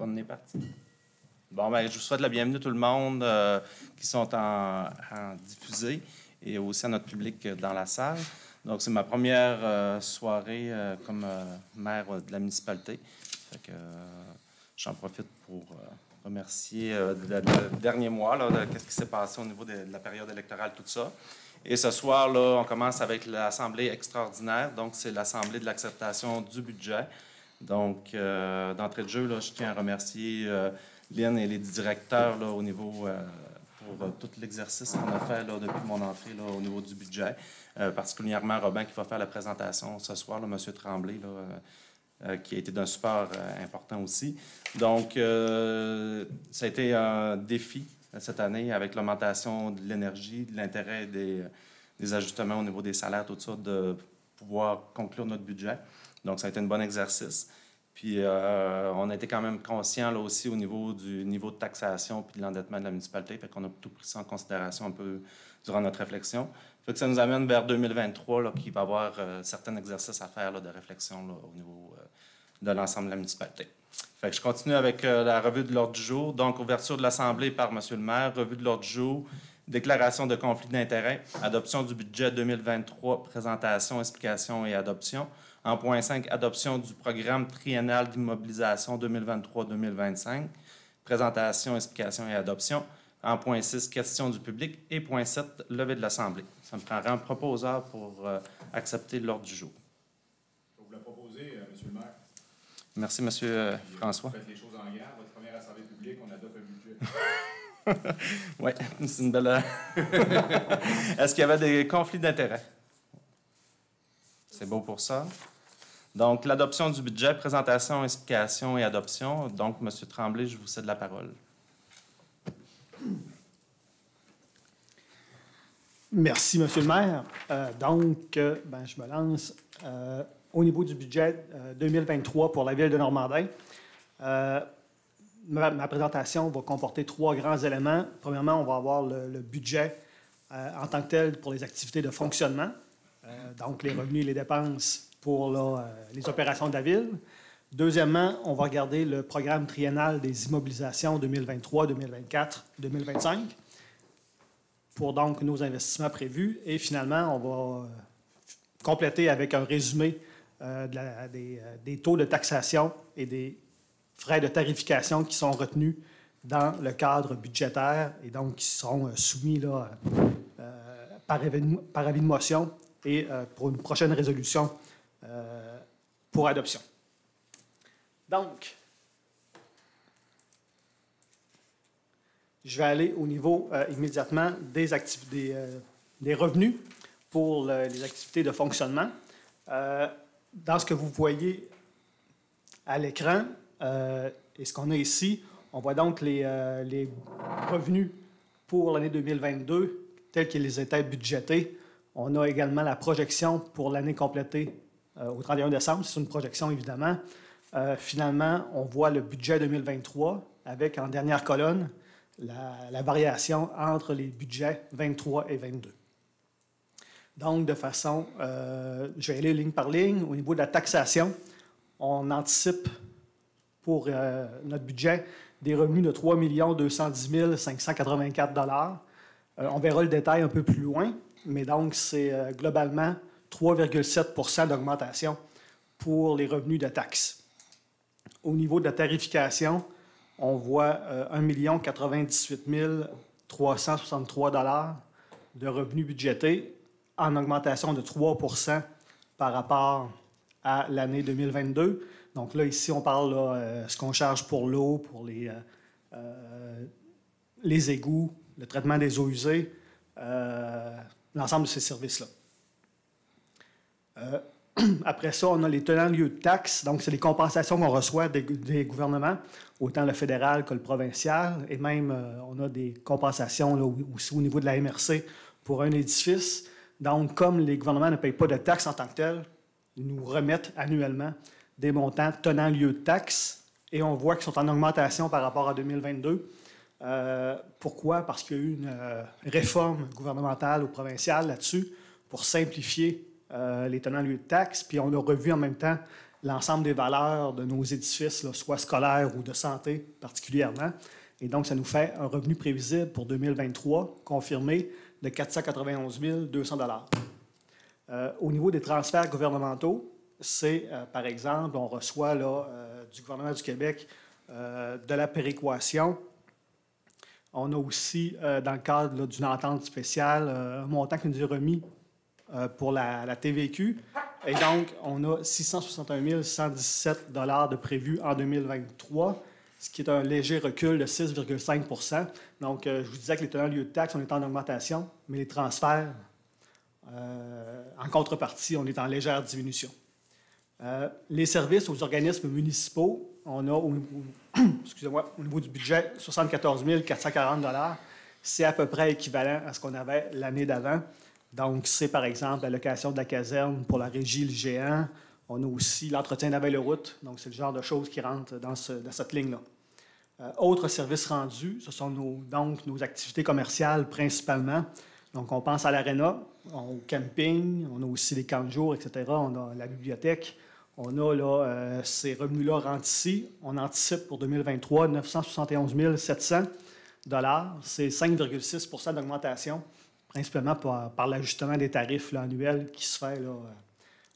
On est parti. Bon, ben, je vous souhaite la bienvenue à tout le monde qui sont en diffusé et aussi à notre public dans la salle. Donc, c'est ma première soirée comme maire de la municipalité. Fait que j'en profite pour remercier le dernier mois, qu'est-ce qui s'est passé au niveau de la période électorale, tout ça. Et ce soir, là, on commence avec l'Assemblée extraordinaire. Donc, c'est l'Assemblée de l'acceptation du budget. Donc, d'entrée de jeu, là, je tiens à remercier Lynn et les directeurs là, au niveau pour tout l'exercice qu'on a fait là, depuis mon entrée là, au niveau du budget. Particulièrement Robin qui va faire la présentation ce soir, là, M. Tremblay, là, qui a été d'un support important aussi. Donc, ça a été un défi cette année avec l'augmentation de l'énergie, de l'intérêt des ajustements au niveau des salaires, tout ça, de pouvoir conclure notre budget. Donc, ça a été un bon exercice. Puis, on a été quand même conscient là aussi au niveau du niveau de taxation puis de l'endettement de la municipalité. Fait qu'on a tout pris ça en considération un peu durant notre réflexion. Fait que ça nous amène vers 2023, là, qu'il va y avoir certains exercices à faire là, de réflexion là, au niveau de l'ensemble de la municipalité. Fait que je continue avec la revue de l'ordre du jour. Donc, ouverture de l'Assemblée par M. le maire, revue de l'ordre du jour, déclaration de conflit d'intérêts, adoption du budget 2023, présentation, explication et adoption. En point 5, adoption du programme triennal d'immobilisation 2023-2025, présentation, explication et adoption. En point 6, questions du public. Et point 7, levée de l'Assemblée. Ça me prendra un proposeur pour accepter l'ordre du jour. Je vais vous la proposer, M. le maire. Merci, M. François. Vous faites les choses en guerre. Votre première assemblée publique, on adopte un budget. Oui, c'est une belle... Est-ce qu'il y avait des conflits d'intérêts? C'est beau pour ça. Donc, l'adoption du budget, présentation, explication et adoption. Donc, M. Tremblay, je vous cède la parole. Merci, M. le maire. Je me lance au niveau du budget 2023 pour la Ville de Normandin. Ma présentation va comporter 3 grands éléments. Premièrement, on va avoir le budget en tant que tel pour les activités de fonctionnement, donc les revenus et les dépenses pour les opérations de la Ville. Deuxièmement, on va regarder le programme triennal des immobilisations 2023, 2024, 2025 pour donc nos investissements prévus. Et finalement, on va compléter avec un résumé des taux de taxation et des frais de tarification qui sont retenus dans le cadre budgétaire et donc qui seront soumis là, par avis de motion et pour une prochaine résolution pour adoption. Donc, je vais aller au niveau immédiatement des revenus pour les activités de fonctionnement. Dans ce que vous voyez à l'écran et ce qu'on a ici, on voit donc les revenus pour l'année 2022 tels qu'ils étaient budgétés. On a également la projection pour l'année complétée au 31 décembre. C'est une projection, évidemment. Finalement, on voit le budget 2023 avec, en dernière colonne, la variation entre les budgets 23 et 22. Donc, de façon, je vais aller ligne par ligne. Au niveau de la taxation, on anticipe pour notre budget des revenus de 3 210 584 $. On verra le détail un peu plus loin, mais donc c'est globalement 3,7 % d'augmentation pour les revenus de taxes. Au niveau de la tarification, on voit 1 098 363 $ de revenus budgétés, en augmentation de 3 % par rapport à l'année 2022. Donc là, ici, on parle de ce qu'on charge pour l'eau, pour les égouts, le traitement des eaux usées, l'ensemble de ces services-là. Après ça, on a les tenants-lieux de taxes. Donc, c'est les compensations qu'on reçoit des gouvernements, autant le fédéral que le provincial. Et même, on a des compensations là, aussi au niveau de la MRC pour un édifice. Donc, comme les gouvernements ne payent pas de taxes en tant que telles, ils nous remettent annuellement des montants tenant lieu de taxes. Et on voit qu'ils sont en augmentation par rapport à 2022. Pourquoi? Parce qu'il y a eu une réforme gouvernementale ou provinciale là-dessus pour simplifier les tenants lieu de taxes. Puis on a revu en même temps l'ensemble des valeurs de nos édifices, là, soit scolaires ou de santé particulièrement. Et donc, ça nous fait un revenu prévisible pour 2023 confirmé de 491 200 Au niveau des transferts gouvernementaux, c'est, par exemple, on reçoit là, du gouvernement du Québec de la péréquation. On a aussi, dans le cadre d'une entente spéciale, un montant qui nous est remis pour la TVQ. Et donc, on a 661 117 de prévus en 2023, ce qui est un léger recul de 6,5 Donc, je vous disais que les tenants lieux de taxes, on est en augmentation, mais les transferts, en contrepartie, on est en légère diminution. Les services aux organismes municipaux, on a au niveau du budget 74 440 C'est à peu près équivalent à ce qu'on avait l'année d'avant. Donc, c'est par exemple la location de la caserne pour la régie Le Géant. On a aussi l'entretien de la Belle-Route. Donc, c'est le genre de choses qui rentrent dans cette ligne-là. Autres services rendus, ce sont nos activités commerciales principalement. Donc, on pense à l'aréna, au camping, on a aussi les camps de jour, etc. On a la bibliothèque. On a là, ces revenus-là rentrent ici. On anticipe pour 2023 971 700 C'est 5,6 d'augmentation, principalement par l'ajustement des tarifs là, annuels qui se fait là,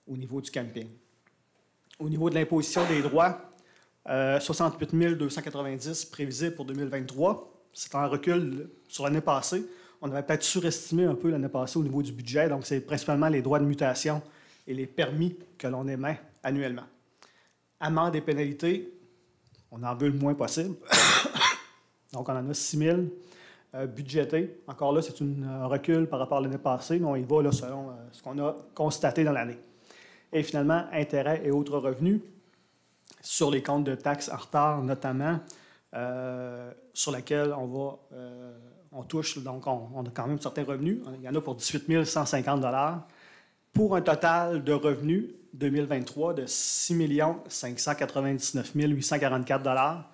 au niveau du camping. Au niveau de l'imposition des droits, 68 290 prévisibles pour 2023. C'est un recul sur l'année passée. On avait peut-être surestimé un peu l'année passée au niveau du budget. Donc, c'est principalement les droits de mutation et les permis que l'on émet annuellement. Amendes et pénalités, on en veut le moins possible. Donc, on en a 6 000 budgétés. Encore là, c'est un recul par rapport à l'année passée, mais on y va là, selon ce qu'on a constaté dans l'année. Et finalement, intérêts et autres revenus sur les comptes de taxes en retard, notamment, sur lesquels on touche, donc on a quand même certains revenus. Il y en a pour 18 150 pour un total de revenus 2023 de 6 599 844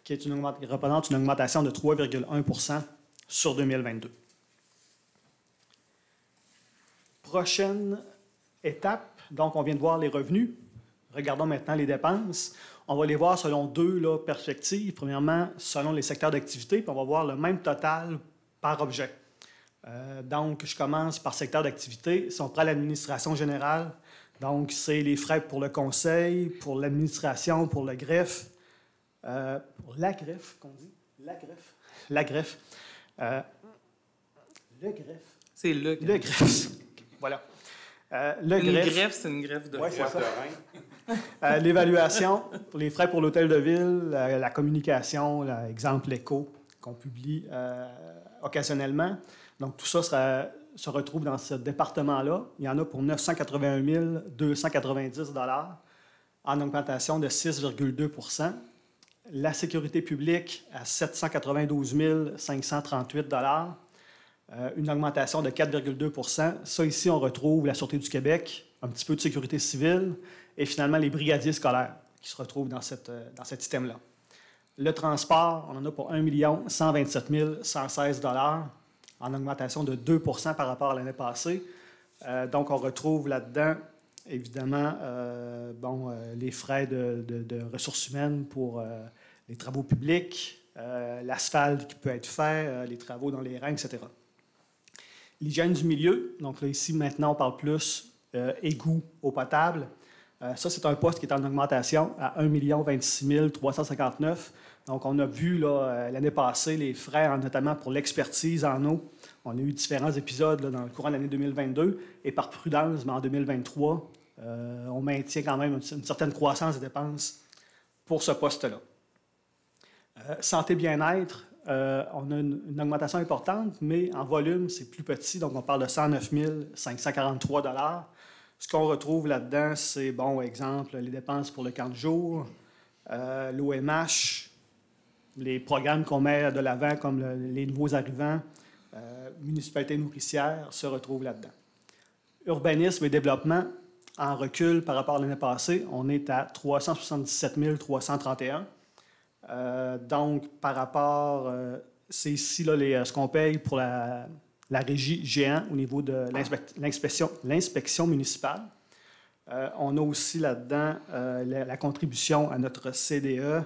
qui représente une augmentation de 3,1 sur 2022. Prochaine étape, donc on vient de voir les revenus. Regardons maintenant les dépenses. On va les voir selon deux perspectives. Premièrement, selon les secteurs d'activité, puis on va voir le même total par objet. Donc, je commence par secteur d'activité. Si on prend l'administration générale, donc c'est les frais pour le conseil, pour l'administration, pour le greffe, pour la greffe, qu'on dit? La greffe. Le greffe. C'est le greffe. Le greffe. Voilà. Une greffe, c'est une greffe de rein. L'évaluation, les frais pour l'hôtel de ville, la communication, exemple l'écho qu'on publie occasionnellement. Donc, tout ça se retrouve dans ce département-là. Il y en a pour 981 290 en augmentation de 6,2 La sécurité publique à 792 538 une augmentation de 4,2 Ça, ici, on retrouve la Sûreté du Québec, un petit peu de sécurité civile et finalement les brigadiers scolaires qui se retrouvent dans cet système-là. Le transport, on en a pour 1 127 116 en augmentation de 2 par rapport à l'année passée. Donc, on retrouve là-dedans, évidemment, les frais de ressources humaines pour les travaux publics, l'asphalte qui peut être fait, les travaux dans les rangs, etc. L'hygiène du milieu, donc là, ici, maintenant, on parle plus égout, eau potable. Ça, c'est un poste qui est en augmentation à 1 26 359. Donc, on a vu l'année passée les frais, notamment pour l'expertise en eau. On a eu différents épisodes dans le courant de l'année 2022. Et par prudence, mais en 2023, on maintient quand même une certaine croissance des dépenses pour ce poste-là. Santé bien-être, on a une augmentation importante, mais en volume, c'est plus petit. Donc, on parle de 109 543 Ce qu'on retrouve là-dedans, c'est, exemple, les dépenses pour le camp de jour, l'OMH, les programmes qu'on met de l'avant, comme les nouveaux arrivants, municipalité nourricière, se retrouvent là-dedans. Urbanisme et développement, en recul par rapport à l'année passée, on est à 377 331. Donc, par rapport, c'est ici ce qu'on paye pour la régie géant au niveau de l'inspection municipale. On a aussi là-dedans la contribution à notre CDE,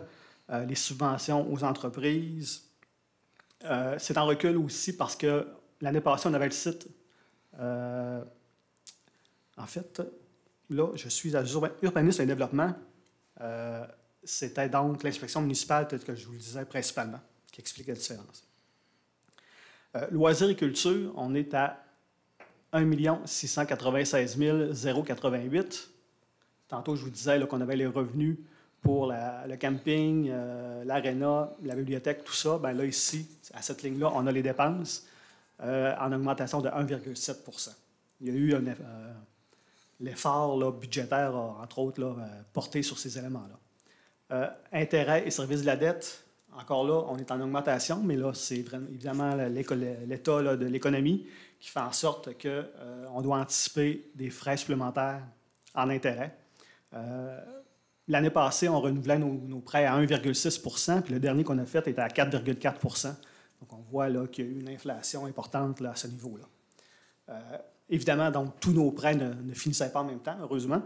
les subventions aux entreprises. C'est en recul aussi parce que l'année passée, on avait le site. En fait, là, je suis à urbanisme et développement. C'était donc l'inspection municipale, peut-être que je vous le disais principalement, qui explique la différence. Loisirs et culture, on est à 1 696 088. Tantôt, je vous disais qu'on avait les revenus pour le camping, l'aréna, la bibliothèque, tout ça. Bien là, ici, à cette ligne-là, on a les dépenses en augmentation de 1,7 %. Il y a eu l'effort budgétaire, entre autres, porté sur ces éléments-là. Intérêts et services de la dette, encore là, on est en augmentation, mais là, c'est évidemment l'état de l'économie qui fait en sorte qu'on doit anticiper des frais supplémentaires en intérêts. L'année passée, on renouvelait nos prêts à 1,6 %, puis le dernier qu'on a fait était à 4,4 %. Donc, on voit là, qu'il y a eu une inflation importante là, à ce niveau-là. Évidemment, donc, tous nos prêts ne finissaient pas en même temps, heureusement,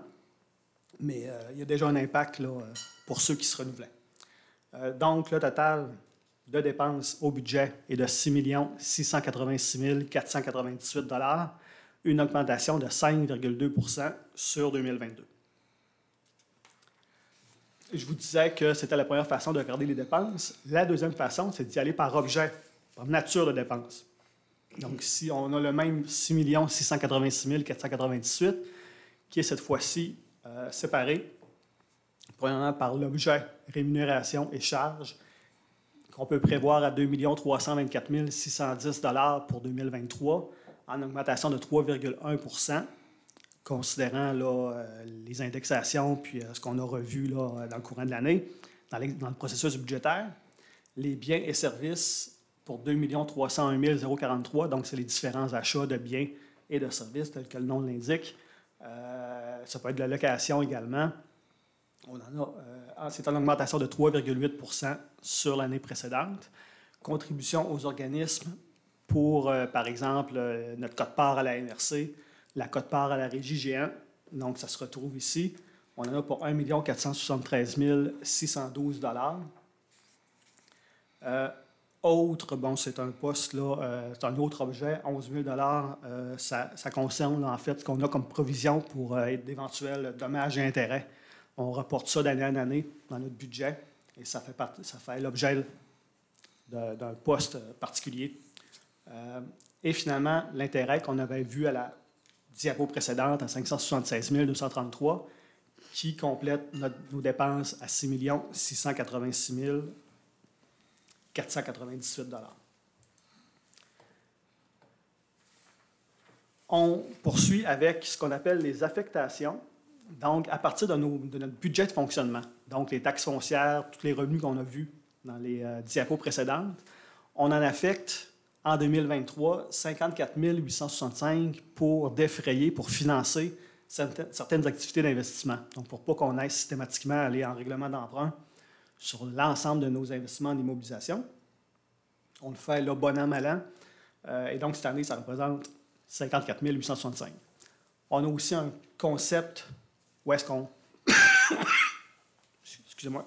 mais il y a déjà un impact là, pour ceux qui se renouvelaient. Donc, le total de dépenses au budget est de 6 686 498 $, une augmentation de 5,2 % sur 2022. Je vous disais que c'était la première façon de regarder les dépenses. La deuxième façon, c'est d'y aller par objet, par nature de dépenses. Donc, si on a le même 6 686 498, qui est cette fois-ci séparé, premièrement par l'objet rémunération et charges, qu'on peut prévoir à 2 324 610 $ pour 2023, en augmentation de 3,1 %, considérant là, les indexations puis ce qu'on a revu là, dans le courant de l'année, dans le processus budgétaire. Les biens et services pour 2 301 043, donc c'est les différents achats de biens et de services, tel que le nom l'indique. Ça peut être de la location également. C'est en augmentation de 3,8 % sur l'année précédente. Contribution aux organismes pour, par exemple, notre quote-part à la MRC, la quote-part à la Régie Géant. Donc, ça se retrouve ici. On en a pour 1 473 612 $. Autre, bon, c'est un poste, là, c'est un autre objet, 11 000 $. Ça concerne, là, en fait, ce qu'on a comme provision pour d'éventuels dommages et intérêts. On reporte ça d'année en année dans notre budget et ça fait l'objet d'un poste particulier. Et finalement, l'intérêt qu'on avait vu à la diapo précédente à 576 233, qui complète nos dépenses à 6 686 498 $. On poursuit avec ce qu'on appelle les affectations. Donc, à partir de notre budget de fonctionnement, donc les taxes foncières, tous les revenus qu'on a vus dans les diapos précédentes, on en affecte en 2023 54 865 pour défrayer, pour financer certaines activités d'investissement. Donc, pour ne pas qu'on aille systématiquement aller en règlement d'emprunt sur l'ensemble de nos investissements en immobilisation. On le fait là, bon an, mal an. Et donc, cette année, ça représente 54 865. On a aussi un concept où est-ce qu'on... Excusez-moi.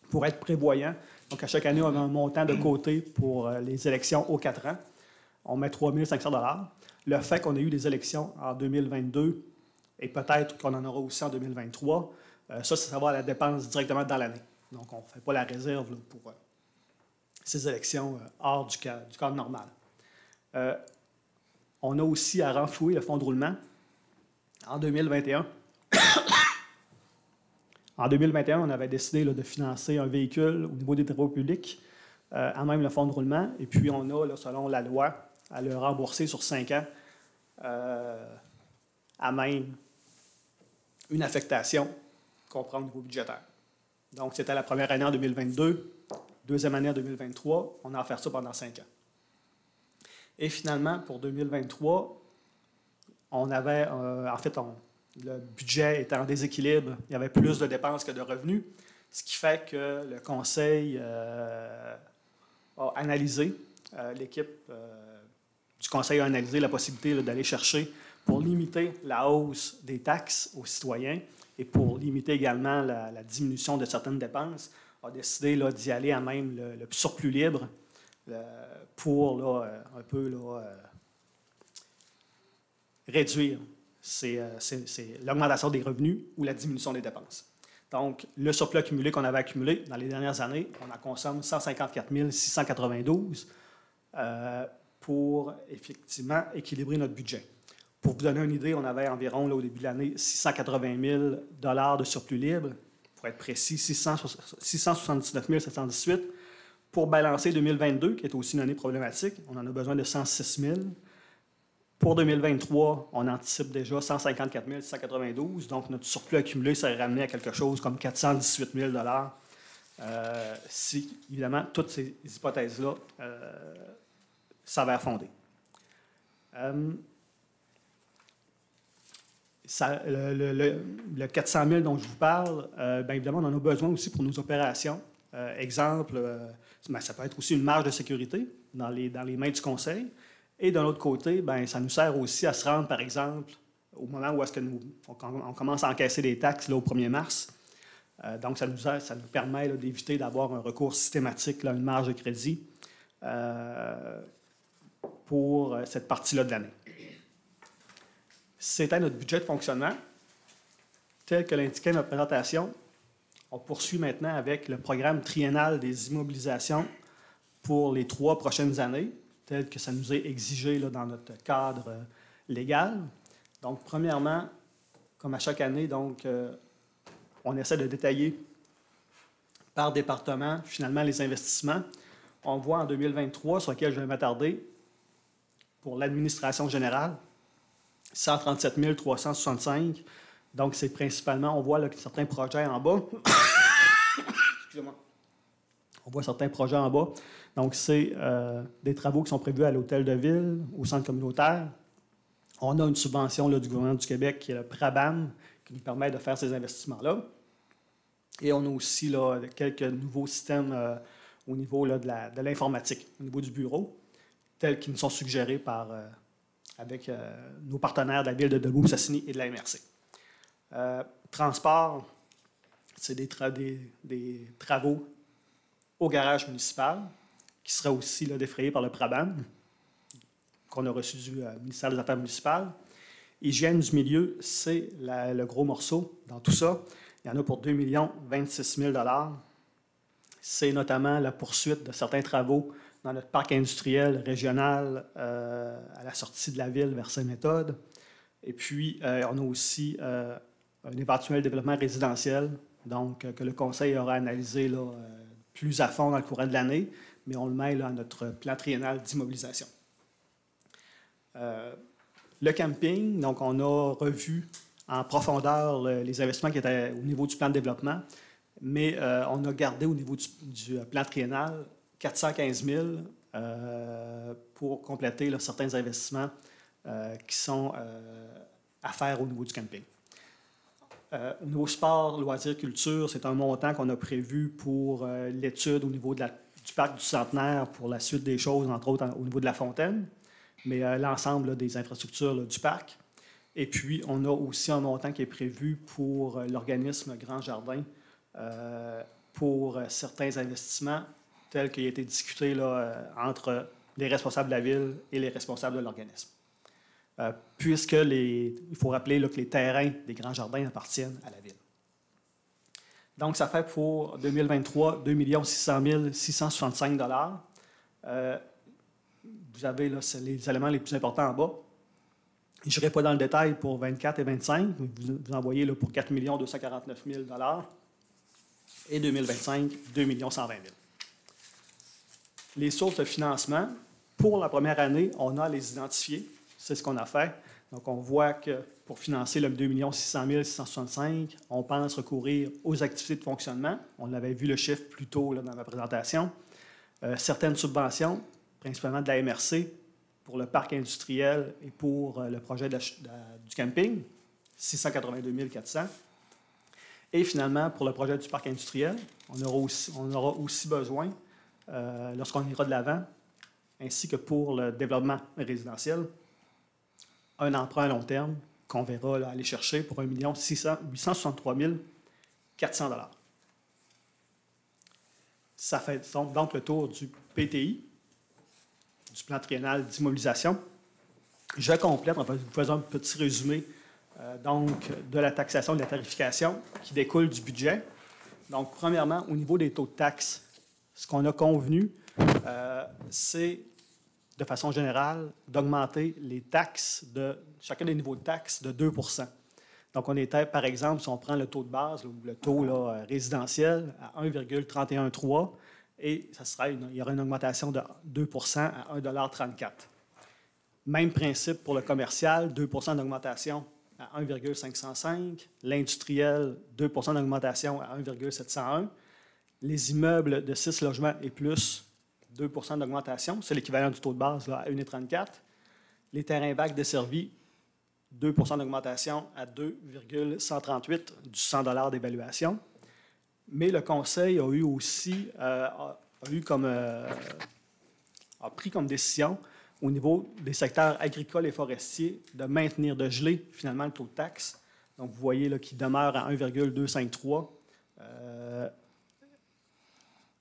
Pour être prévoyant. Donc, à chaque année, on a un montant de côté pour les élections aux 4 ans. On met 3 500 $. Le fait qu'on ait eu des élections en 2022 et peut-être qu'on en aura aussi en 2023, ça va à la dépense directement dans l'année. Donc, on ne fait pas la réserve là, pour ces élections hors du cadre normal. On a aussi à renflouer le fonds de roulement en 2021. En 2021, on avait décidé là, de financer un véhicule au niveau des travaux publics, à même le fonds de roulement. Et puis, on a, là, selon la loi, à le rembourser sur 5 ans, à même une affectation qu'on prend au niveau budgétaire. Donc, c'était la première année en 2022, deuxième année en 2023. On a à faire ça pendant 5 ans. Et finalement, pour 2023, on avait, le budget était en déséquilibre. Il y avait plus de dépenses que de revenus, ce qui fait que le Conseil a analysé, l'équipe du Conseil a analysé la possibilité là, d'aller chercher pour limiter la hausse des taxes aux citoyens et pour limiter également la diminution de certaines dépenses, a décidé d'y aller à même le surplus libre pour un peu réduire l'augmentation des revenus ou la diminution des dépenses. Donc, le surplus accumulé qu'on avait accumulé dans les dernières années, on en consomme 154 692 pour effectivement équilibrer notre budget. Pour vous donner une idée, on avait environ, au début de l'année, 680 000 de surplus libre. Pour être précis, 679 718. Pour balancer 2022, qui est aussi une année problématique, on en a besoin de 106 000. Pour 2023, on anticipe déjà 154 692. Donc, notre surplus accumulé serait ramené à quelque chose comme 418 000 si, évidemment, toutes ces hypothèses-là s'avèrent fondées. Le 400 000 dont je vous parle, bien évidemment, on en a besoin aussi pour nos opérations. Exemple, ça peut être aussi une marge de sécurité dans les mains du conseil. Et d'un autre côté, bien, ça nous sert aussi à se rendre, par exemple, au moment où est-ce que on commence à encaisser des taxes là, au 1er mars. Donc, ça nous permet d'éviter d'avoir un recours systématique à une marge de crédit pour cette partie-là de l'année. C'était notre budget de fonctionnement. Tel que l'indiquait notre présentation, on poursuit maintenant avec le programme triennal des immobilisations pour les 3 prochaines années, tel que ça nous est exigé là, dans notre cadre légal. Donc, premièrement, comme à chaque année, on essaie de détailler par département, finalement, les investissements. On voit en 2023, sur lequel je vais m'attarder, pour l'administration générale, 137 365. Donc, c'est principalement, on voit là, certains projets en bas. Excusez-moi. On voit certains projets en bas. Donc, c'est des travaux qui sont prévus à l'hôtel de ville, au centre communautaire. On a une subvention là, du gouvernement du Québec qui est le PRABAM, qui nous permet de faire ces investissements-là. Et on a aussi là, quelques nouveaux systèmes au niveau là, de l'informatique, au niveau du bureau, tels qu'ils nous sont suggérés avec nos partenaires de la ville de Debout-Sassini et de la MRC. Transport, c'est des travaux au garage municipal qui sera aussi là, défrayé par le PRABAM, qu'on a reçu du ministère des Affaires municipales. Hygiène du milieu, c'est le gros morceau dans tout ça. Il y en a pour 2 026 000 $. C'est notamment la poursuite de certains travaux dans notre parc industriel régional à la sortie de la ville vers Sainte-Méthode. Et puis, on a aussi un éventuel développement résidentiel, donc que le Conseil aura analysé là, plus à fond dans le courant de l'année, mais on le met là, à notre plan triennal d'immobilisation. Le camping, donc on a revu en profondeur les investissements qui étaient au niveau du plan de développement, mais on a gardé au niveau du plan triennal 415 000 pour compléter là, certains investissements qui sont à faire au niveau du camping. Au niveau sport, loisirs, culture, c'est un montant qu'on a prévu pour l'étude au niveau du parc du Centenaire pour la suite des choses, entre autres au niveau de la fontaine, mais l'ensemble là, des infrastructures là, du parc. Et puis, on a aussi un montant qui est prévu pour l'organisme Grand Jardin pour certains investissements tels qu'il a été discuté là, entre les responsables de la ville et les responsables de l'organisme. Puisque il faut rappeler là, que les terrains des Grands Jardins appartiennent à la ville. Donc, ça fait pour 2023 2 600 665 $. Vous avez là, les éléments les plus importants en bas. Je n'irai pas dans le détail pour 24 et 25, mais vous en voyez là, pour 4 249 000 $ et 2025, 2 120 000 $. Les sources de financement, pour la première année, on a les identifier. C'est ce qu'on a fait. Donc, on voit que pour financer le 2 600 665 $, on pense recourir aux activités de fonctionnement. On avait vu le chiffre plus tôt là, dans ma présentation. Certaines subventions, principalement de la MRC, pour le parc industriel et pour le projet du camping, 682 400 $. Et finalement, pour le projet du parc industriel, on aura aussi besoin, lorsqu'on ira de l'avant, ainsi que pour le développement résidentiel, un emprunt à long terme qu'on verra là, aller chercher pour 1 863 400 $. Ça fait donc le tour du PTI, du plan triennal d'immobilisation. Je complète en faisant un petit résumé donc, de la taxation et de la tarification qui découle du budget. Donc, premièrement, au niveau des taux de taxes, ce qu'on a convenu, c'est, de façon générale, d'augmenter les taxes de chacun des niveaux de taxes de 2 %. Donc, on était, par exemple, si on prend le taux de base ou le taux là, résidentiel à 1,313 et il y aura une augmentation de 2 % à 1,34 $. Même principe pour le commercial, 2 % d'augmentation à 1,505. L'industriel, 2 % d'augmentation à 1,701. Les immeubles de 6 logements et plus, 2 % d'augmentation. C'est l'équivalent du taux de base là, à 1,34 $. Les terrains vagues desservis, 2 % d'augmentation à 2,138 du 100 $ d'évaluation. Mais le Conseil a eu aussi a pris comme décision au niveau des secteurs agricoles et forestiers de maintenir, de geler finalement le taux de taxe. Donc, vous voyez là, qu'il demeure à 1,253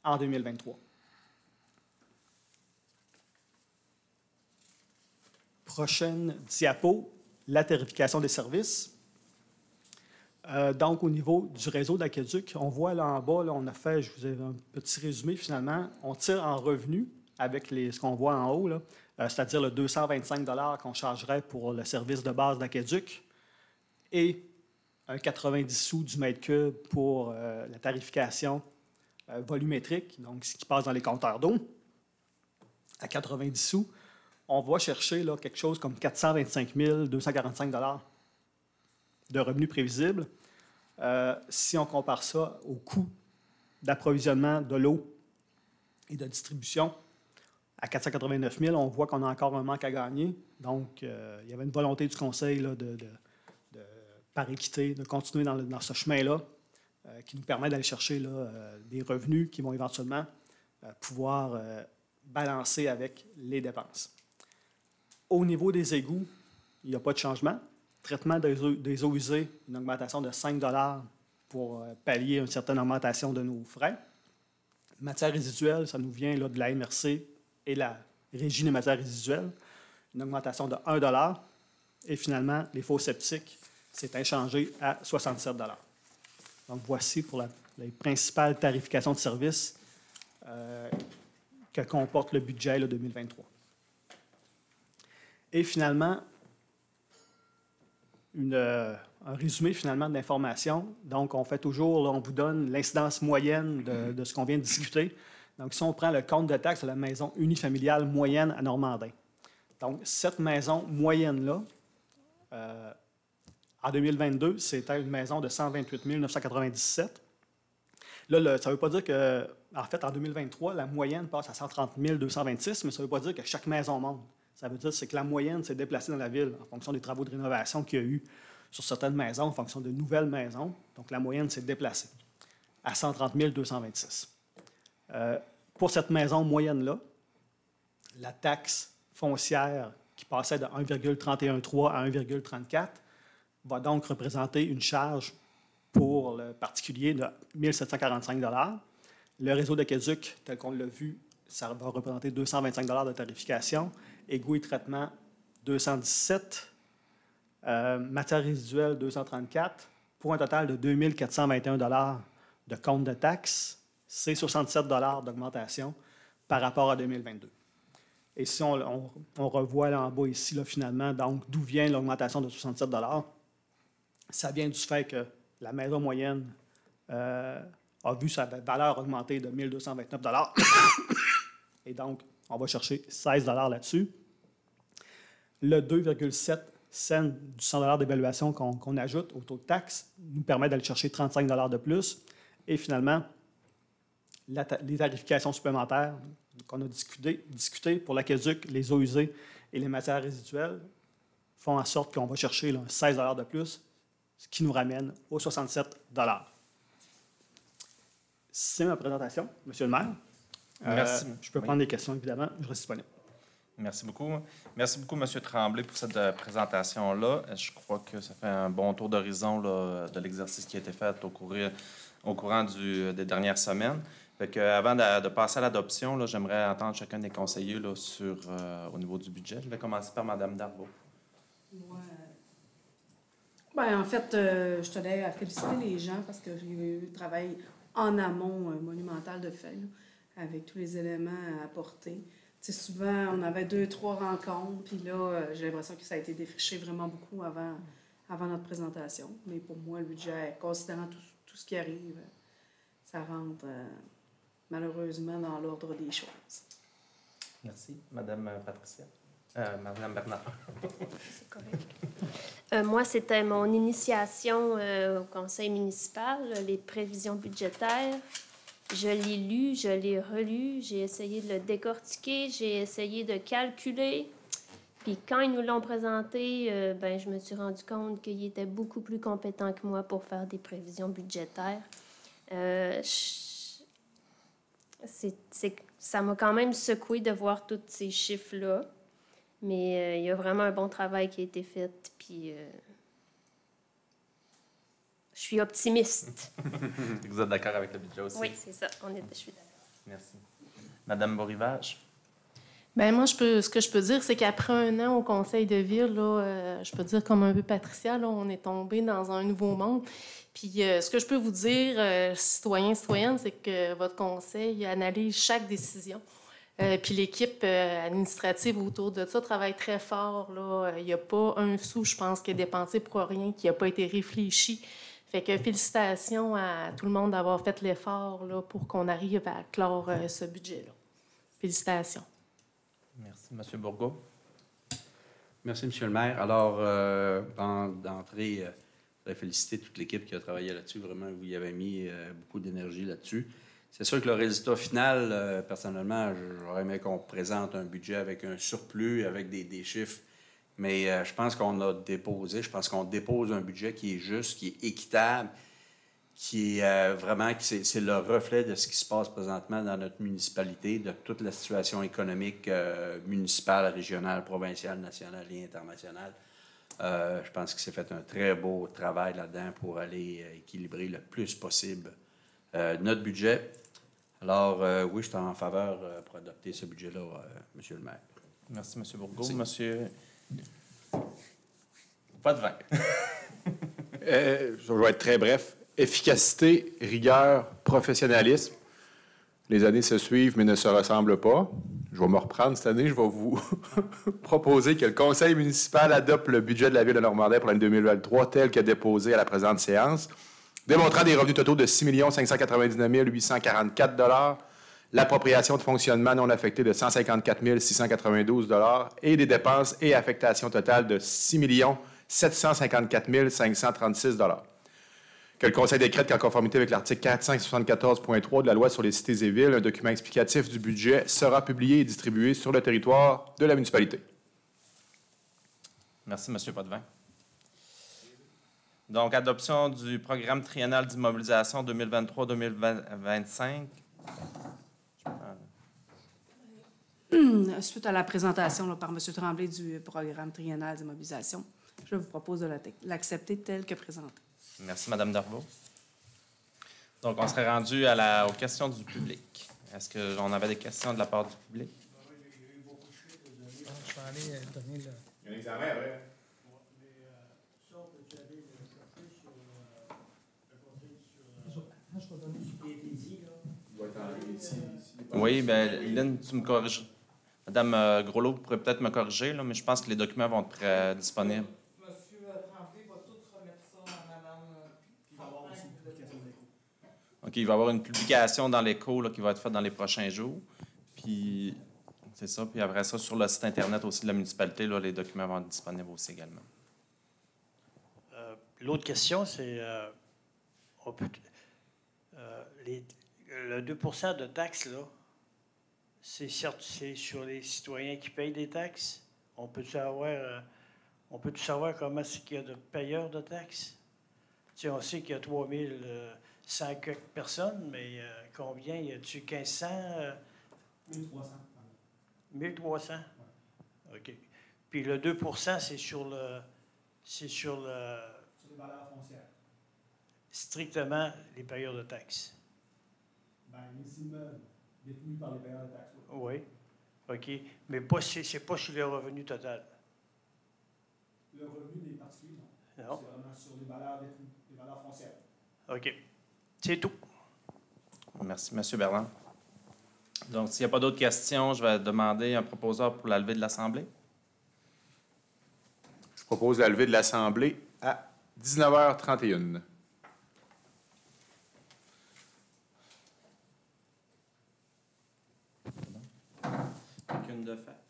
en 2023. Prochaine diapo, la tarification des services. Donc, au niveau du réseau d'aqueduc, on voit là en bas, là, on a fait, je vous ai un petit résumé finalement, on tire en revenu avec ce qu'on voit en haut, c'est-à-dire le 225 $ qu'on chargerait pour le service de base d'aqueduc et un 90 sous du mètre cube pour la tarification volumétrique, donc ce qui passe dans les compteurs d'eau, à 90 sous. On va chercher là, quelque chose comme 425 245 $ de revenus prévisibles. Si on compare ça au coût d'approvisionnement de l'eau et de distribution, à 489 000, on voit qu'on a encore un manque à gagner. Donc, il y avait une volonté du Conseil là, par équité, de continuer dans ce chemin-là, qui nous permet d'aller chercher là, des revenus qui vont éventuellement pouvoir balancer avec les dépenses. Au niveau des égouts, il n'y a pas de changement. Traitement des eaux usées, une augmentation de 5 $ pour pallier une certaine augmentation de nos frais. Matières résiduelles, ça nous vient là, de la MRC et la Régie des matières résiduelles, une augmentation de 1 $. Et finalement, les faux septiques, c'est inchangé à 67 $. Donc, voici pour les principales tarifications de services que comporte le budget là, 2023. Et finalement, un résumé finalement de l'information. Donc, on fait toujours, là, on vous donne l'incidence moyenne de ce qu'on vient de discuter. Donc, si on prend le compte de taxes de la maison unifamiliale moyenne à Normandin. Donc, cette maison moyenne-là, en 2022, c'était une maison de 128 997. Là, ça ne veut pas dire que, en fait, en 2023, la moyenne passe à 130 226, mais ça ne veut pas dire que chaque maison monte. Ça veut dire que la moyenne s'est déplacée dans la ville en fonction des travaux de rénovation qu'il y a eu sur certaines maisons, en fonction de nouvelles maisons. Donc, la moyenne s'est déplacée à 130 226. Pour cette maison moyenne-là, la taxe foncière qui passait de 1,313 à 1,34 va donc représenter une charge pour le particulier de 1 745 $. Le réseau d'aqueduc, tel qu'on l'a vu, ça va représenter 225 $ de tarification. Égouts et traitement, 217. Matières résiduelles, 234. Pour un total de 2 421 $ de compte de taxes. C'est 67 $ d'augmentation par rapport à 2022. Et si on revoit là en bas ici, là, finalement, donc d'où vient l'augmentation de 67 $, ça vient du fait que la maison moyenne a vu sa valeur augmenter de 1 229 $. Et donc, on va chercher 16 $ là-dessus. Le 2,7 cents du 100 $ d'évaluation qu'on ajoute au taux de taxe nous permet d'aller chercher 35 $ de plus. Et finalement, les tarifications supplémentaires qu'on a discuté pour l'aqueduc, les eaux usées et les matières résiduelles font en sorte qu'on va chercher là, 16 $ de plus, ce qui nous ramène aux 67 $. C'est ma présentation, Monsieur le maire. Merci. Je peux prendre des questions, évidemment. Je reste disponible. Merci beaucoup. Merci beaucoup, M. Tremblay, pour cette présentation-là. Je crois que ça fait un bon tour d'horizon là, de l'exercice qui a été fait au courant des dernières semaines. Fait que, avant de passer à l'adoption, là, j'aimerais entendre chacun des conseillers là, au niveau du budget. Je vais commencer par Mme Darbo. Moi, en fait, je tenais à féliciter les gens parce que j'ai eu un travail en amont monumental de fait, là, avec tous les éléments à apporter. Tu sais, souvent, on avait 2-3 rencontres, puis là, j'ai l'impression que ça a été défriché vraiment beaucoup avant notre présentation. Mais pour moi, le budget, considérant tout ce qui arrive, ça rentre malheureusement dans l'ordre des choses. Merci. Mme Patricia. Mme Bernard. C'est correct. Moi, c'était mon initiation au conseil municipal, les prévisions budgétaires. Je l'ai lu, je l'ai relu, j'ai essayé de le décortiquer, j'ai essayé de calculer. Puis quand ils nous l'ont présenté, je me suis rendu compte qu'il était beaucoup plus compétent que moi pour faire des prévisions budgétaires. Ça m'a quand même secoué de voir tous ces chiffres-là. Mais il y a vraiment un bon travail qui a été fait. Puis je suis optimiste. Vous êtes d'accord avec le budget aussi? Oui, c'est ça. Je suis d'accord. Merci. Madame Beaurivage? Bien, moi, ce que je peux dire, c'est qu'après un an au conseil de ville, là, je peux dire comme un peu Patricia, là, on est tombé dans un nouveau monde. Puis ce que je peux vous dire, citoyens, citoyennes, c'est que votre conseil analyse chaque décision. Puis l'équipe administrative autour de ça travaille très fort. Il n'y a pas un sou, je pense, qui est dépensé pour rien, qui n'a pas été réfléchi. Fait que félicitations à tout le monde d'avoir fait l'effort là, pour qu'on arrive à clore ce budget-là. Félicitations. Merci. M. Bourgault? Merci, M. le maire. Alors, d'entrée, je voudrais féliciter toute l'équipe qui a travaillé là-dessus. Vraiment, vous y avez mis beaucoup d'énergie là-dessus. C'est sûr que le résultat final, personnellement, j'aurais aimé qu'on présente un budget avec un surplus, avec des chiffres. Mais je pense qu'on dépose un budget qui est juste, qui est équitable, qui est vraiment, c'est le reflet de ce qui se passe présentement dans notre municipalité, de toute la situation économique municipale, régionale, provinciale, nationale et internationale. Je pense qu'il s'est fait un très beau travail là-dedans pour aller équilibrer le plus possible notre budget. Alors, oui, je suis en faveur pour adopter ce budget-là, Monsieur le maire. Merci, M. Bourgault. Monsieur... Pas de vin. Je vais être très bref. Efficacité, rigueur, professionnalisme. Les années se suivent, mais ne se ressemblent pas. Je vais me reprendre cette année. Je vais vous proposer que le conseil municipal adopte le budget de la Ville de Normandin pour l'année 2023 tel que déposé à la présente séance, démontrant des revenus totaux de 6 599 844 l'appropriation de fonctionnement non affectée de 154 692 et des dépenses et affectations totales de 6 754 536 que le Conseil décrète qu'en conformité avec l'article 474.3 de la Loi sur les cités et villes, un document explicatif du budget sera publié et distribué sur le territoire de la municipalité. Merci, M. Potvin. Donc, adoption du programme triennal d'immobilisation 2023-2025. Suite à la présentation là, par M. Tremblay du programme triennal d'immobilisation, je vous propose de l'accepter tel que présenté. Merci, Mme Darvaux. Donc, on serait rendu aux questions du public. Est-ce qu'on avait des questions de la part du public? Je vais aller donner le... Il y a un examen, ouais. Oui, bien, Lynn, tu me corriges. Madame Groslo, vous pourrez peut-être me corriger, là, mais je pense que les documents vont être disponibles. Monsieur Tremblay va tout remettre ça à Madame. OK, il va y avoir une publication dans l'Écho là, qui va être faite dans les prochains jours. Puis, c'est ça. Puis après ça, sur le site Internet aussi de la municipalité, là, les documents vont être disponibles aussi également. L'autre question, c'est le 2 % de taxes, là, c'est sur les citoyens qui payent des taxes. On peut savoir comment c'est qu'il y a de payeurs de taxes? Tu sais, on sait qu'il y a 3100 quelques personnes, mais combien? Y a-tu 1500? 1300. 1300? OK. Puis le 2 c'est sur le... C'est sur le... Sur les valeurs foncières. Strictement les payeurs de taxes. Ben, les immeubles détenus par les payeurs de taxes. Oui. OK. Mais pas, c'est pas sur le revenu total. Le revenu des particuliers, non. Non. C'est vraiment sur les valeurs détenues, les valeurs foncières. OK. C'est tout. Merci, M. Berland. Donc, s'il n'y a pas d'autres questions, je vais demander un proposeur pour la levée de l'Assemblée. Je propose la levée de l'Assemblée à 19h31. Aucune de fait.